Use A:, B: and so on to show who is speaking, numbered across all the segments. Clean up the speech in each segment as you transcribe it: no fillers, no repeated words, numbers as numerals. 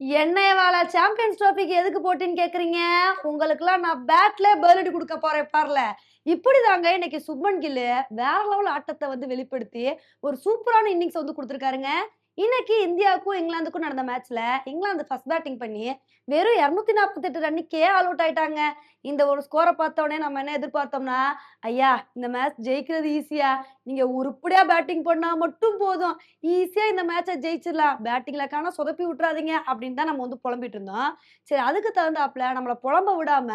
A: என்னையவாள champions ட்ரோஃபிக்கு எதுக்கு போட்டின்னு கேக்குறீங்க? உங்களுக்கெல்லாம் நான் பேட்ல பதிலடி குடுக்க போறேன் பாருல. இப்படிதாங்க இன்னைக்கு சுப்மன் கில்லு வேற லெவல் ஆட்டத்த வந்து வெளிப்படுத்தி, ஒரு சூப்பரான இன்னிங்ஸ் வந்து குடுத்துருக்காருங்க. இன்னைக்கு இந்தியாவுக்கும், இங்கிலாந்துக்கும் நடந்த மேட்ச்ல இங்கிலாந்து ஃபர்ஸ்ட் பேட்டிங் பண்ணி, வெறும் 248 ரன்னுக்கே ஆல் அவுட் ஆயிட்டாங்க. இந்த ஒரு ஸ்கோர பார்த்தோனே நம்ம என்ன எதிர்பார்த்தோம்னா, "ஐயா இந்த மேட்ச் ஜெயிக்கிறது ஈஸியா. நீங்க உருப்படியா பேட்டிங் பண்ணா மட்டும் போதும். ஈஸியா இந்த மேட்ச ஜெயிச்சிடலாம். பேட்டிங்ல காணோம் சொதப்பி விட்டுறாதீங்க" அப்படின்னு தான் நம்ம வந்து புலம்பிட்டு இருந்தோம். சரி அதுக்கு தகுந்தாப்புல நம்மள புலம்ப விடாம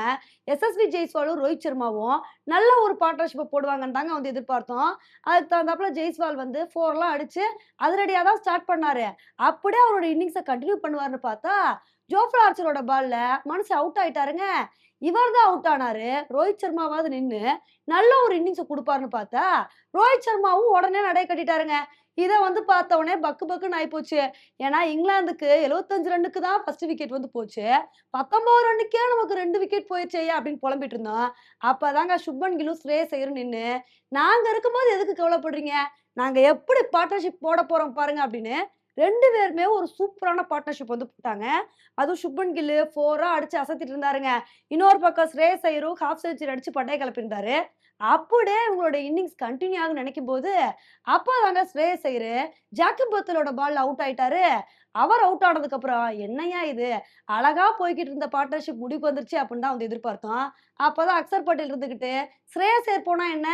A: எஸ்எஸ்வி ஜெய்ஸ்வாலும், ரோஹித் சர்மாவும் நல்ல ஒரு பார்ட்னர்ஷிப்ப போடுவாங்கன்னு தாங்க வந்து எதிர்பார்த்தோம். அதுக்கு தகுந்தாப்புல ஜெய்ஸ்வால் வந்து 4லாம் அடிச்சு அதிரடியா தான் ஸ்டார்ட் பண்ணாரு. அப்படியே அவரோட இன்னிங்ஸ கன்டின்யூ பண்ணுவாருன்னு பார்த்தா, ஜோஃப்ரா ஆர்ச்சரோட பால்ல மனுஷன் அவுட் ஆயிட்டாருங்க. இவர் தான் அவுட் ஆனாரு. ரோஹித் சர்மாவாவது நின்னு நல்ல ஒரு இன்னிங்ஸ குடுப்பாருன்னு பார்த்தா, ரோஹித் சர்மாவும் உடனே நடைய கட்டிட்டாருங்க. இத வந்து பார்த்த உடனே பக்கு பக்குன்னு ஆயிப்போச்சு. ஏன்னா இங்கிலாந்துக்கு 75 ரன்னுக்கு தான் ஃபர்ஸ்ட் விக்கெட் வந்து போச்சு. 19 ரன்னுக்கே நமக்கு 2 விக்கெட் போயிருச்சேய்யா! அப்படின்னு புலம்பிட்டு இருந்தோம். அப்பதாங்க சுப்மன் கில்லும், ஸ்ரேயஸ் ஐயரும் நின்னு, "நாங்க இருக்கும்போது எதுக்கு கவலைப்படுறீங்க? நாங்க எப்படி பார்ட்னர்ஷிப் போட போறோம் பாருங்க" அப்படின்னு 2 பேருமே ஒரு சூப்பரான பார்ட்னர்ஷிப் வந்து போட்டாங்க. அதுவும் சுப்மன் கில்லு 4ஆ அடிச்சு அசத்திட்டு இருந்தாருங்க. இன்னொரு பக்கம் ஸ்ரேயஸ் ஐயரும் ஹாஃப் செஞ்சுரி அடிச்சு பட்டைய கிளப்பியிருந்தாரு. அப்படியே இவங்களோட இன்னிங்ஸ் கன்டின்யூ ஆகும்னு நினைக்கும்போது, அப்பதாங்க ஸ்ரேயஸ் ஐயரு ஜாக்கிப் பர்த்லோட பால்ல அவுட் ஆயிட்டாரு. அவர் அவுட் ஆனதுக்கப்புறம், "என்னய்யா இது? அழகா போய்க்கிட்டு இருந்த பார்ட்னர்ஷிப் முடிவுக்கு வந்துருச்சு" அப்படின்னு தான் வந்து எதிர்பார்த்தோம். அப்பதான் அக்சர் பட்டேல் இருந்துகிட்டு, "ஸ்ரேயஸ் ஐயர் போனா என்ன?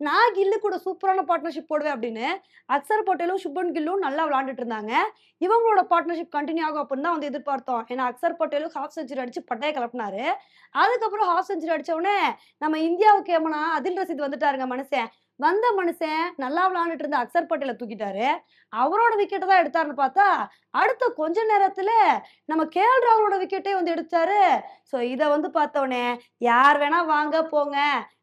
A: நான் கில்லு கூட சூப்பரான பார்ட்னர்ஷிப் போடுவேன்" அப்படின்னு அக்சர் பட்டேலும், சுப்மன் கில்லும் நல்லா விளையாண்டுட்டு இருந்தாங்க. இவங்களோட பார்ட்னர்ஷிப் கன்டின்யூ ஆகும் அப்படின்னு தான் வந்து எதிர்பார்த்தோம். ஏன்னா அக்சர் பட்டேலும் ஹாஃப் செஞ்சுரி அடிச்சு பட்டைய கிளப்புனாரு. அதுக்கப்புறம் ஹாஃப் செஞ்சுரி அடிச்ச உடனே நம்ம இந்தியாவுக்கு எமனா அதில் ரசீத் வந்துட்டாருங்க மனுஷன். வந்த மனுஷன் நல்லா விளையாண்டுட்டு இருந்த அக்சர் பட்டேல தூக்கிட்டாரு. அவரோட விக்கெட்ட தான் எடுத்தாருன்னு பார்த்தா, அடுத்த கொஞ்ச நேரத்துல நம்ம கே.எல். ராகுலோட விக்கெட்டே வந்து எடுத்தாரு. ஸோ இத வந்து பார்த்தோனே, யார் வேணா வாங்க, போங்க.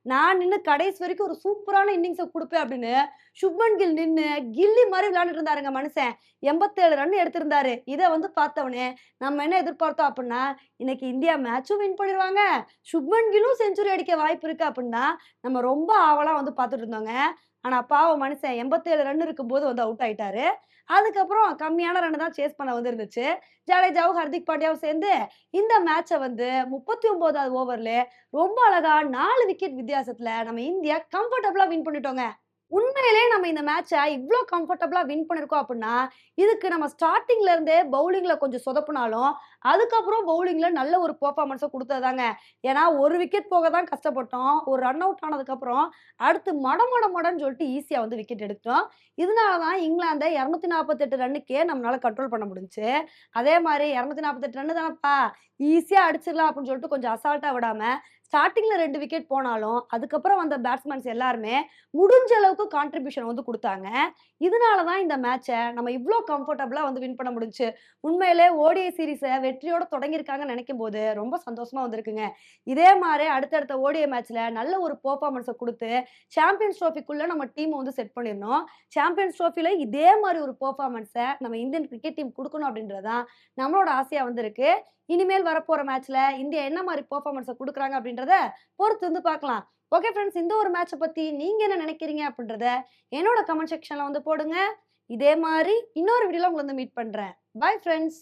A: நான் நின்னு கடைசி வரைக்கும் ஒரு சூப்பரான இன்னிங்ஸ குடுப்பேன் அப்படின்னு, சுப்மன் கில் நின்னு கில்லி மாரி விளையாண்டுட்டு இருந்தாருங்க மனுஷன். 87 ரன் எடுத்திருந்தாரு. இத வந்து பார்த்தவனே, நம்ம என்ன எதிர்பார்த்தோம் அப்புட்ன்னா, இன்னைக்கு இந்தியா மேட்சும் வின் பண்ணிருவாங்க. சுப்மன் கில்லும் செஞ்சுரி அடிக்க வாய்ப்பு இருக்கு அப்புட்ன்னா, நம்ம ரொம்ப ஆவலா வந்து பார்த்துட்டு இருந்தோங்க. ஆனா பாவம் மனுஷன் 87 ரன் இருக்கும்போது வந்து அவுட் ஆயிட்டாரு. அதுக்கப்புறம் கம்மியான ரன் தான் சேஸ் பண்ண வந்து இருந்துச்சு. ஜடேஜாவும், ஹர்திக் பாண்டியாவும் சேர்ந்து இந்த மேட்ச வந்து 39வது ஓவர்ல ரொம்ப அழகா 4 விக்கெட் வித்தியாசத்துல நம்ம இந்தியா கம்ஃபர்டபுளா வின் பண்ணிட்டோங்க. உண்மையிலேயே நம்ம இந்த மேட்ச இவ்ளோ கம்ஃபர்டபுளா வின் பண்ணியிருக்கோம் அப்டின்னா, இதுக்கு நம்ம ஸ்டார்ட்டிங்ல இருந்தே பவுலிங்ல கொஞ்சம் சொதப்புனாலும், அதுக்கப்புறம் பவுலிங்ல நல்ல ஒரு பெர்ஃபார்மன்ஸ குடுத்ததுதாங்க. ஏன்னா, ஒரு விக்கெட் போக தான் கஷ்டப்பட்டோம். ஒரு ரன் அவுட் ஆனதுக்கப்புறம், அடுத்து மட மட மடன்னு சொல்லிட்டு ஈஸியா வந்து விக்கெட் எடுத்தோம். இதனால தான் இங்கிலாந்த 248 ரன்னுக்கே நம்மளால கண்ட்ரோல் பண்ண முடிஞ்சுச்சு. அதே மாரி 248 ரன்னு தானப்பா, ஈஸியா அடிச்சிடலாம் அப்டின்னு சொல்லிட்டு கொஞ்சம் அசால்ட்டா விடாம, ஸ்டார்ட்டிங்ல 2 விக்கெட் போனாலும், அதுக்கப்புறம் வந்த பேட்ஸ்மேன்ஸ் எல்லாருமே முடிஞ்ச அளவுக்கு கான்ட்ரிபியூஷன் வந்து குடுத்தாங்க. இதனால தான் இந்த மேட்ச நம்ம இவ்ளோ கம்ஃபர்டபுளா வந்து வின் பண்ண முடிஞ்சுச்சு. உண்மையிலே ஓடிஐ சீரிஸ வெற்றியோட தொடங்கியிருக்காங்கன்னு நெனைக்கும்போது ரொம்ப சந்தோஷமா வந்திருக்குங்க. இதே மாரி அடுத்தடுத்த ஓடிஐ மேட்ச்ல நல்ல ஒரு பெர்ஃபார்மன்ஸ குடுத்து, சாம்பியன்ஸ் ட்ரோஃபிக்குள்ள நம்ம டீம வந்து செட் பண்ணிறணும். சாம்பியன்ஸ் ட்ரோஃபில இதே மாரி ஒரு பெர்ஃபார்மன்ஸ நம்ம இந்தியன் கிரிக்கெட் டீம் குடுக்கணும் அப்படின்றது தான் நம்மளோட ஆசையா வந்து இருக்கு. இனிமேல் வரப்போற மேட்ச்ல இந்தியா என்ன மாரி பெர்ஃபார்மன்ஸ குடுக்குறாங்க அப்படின்றத பொறுத்து வந்து பார்க்கலாம். Okay friends. இந்த ஒரு மேட்ச பத்தி நீங்க என்ன நினைக்கிறீங்க அப்படின்றத என்னோட கமெண்ட் செக்ஷன்ல வந்து போடுங்க. இதே மாரி இன்னொரு வீடியோல உங்கள வந்து மீட் பண்றேன். Bye friends.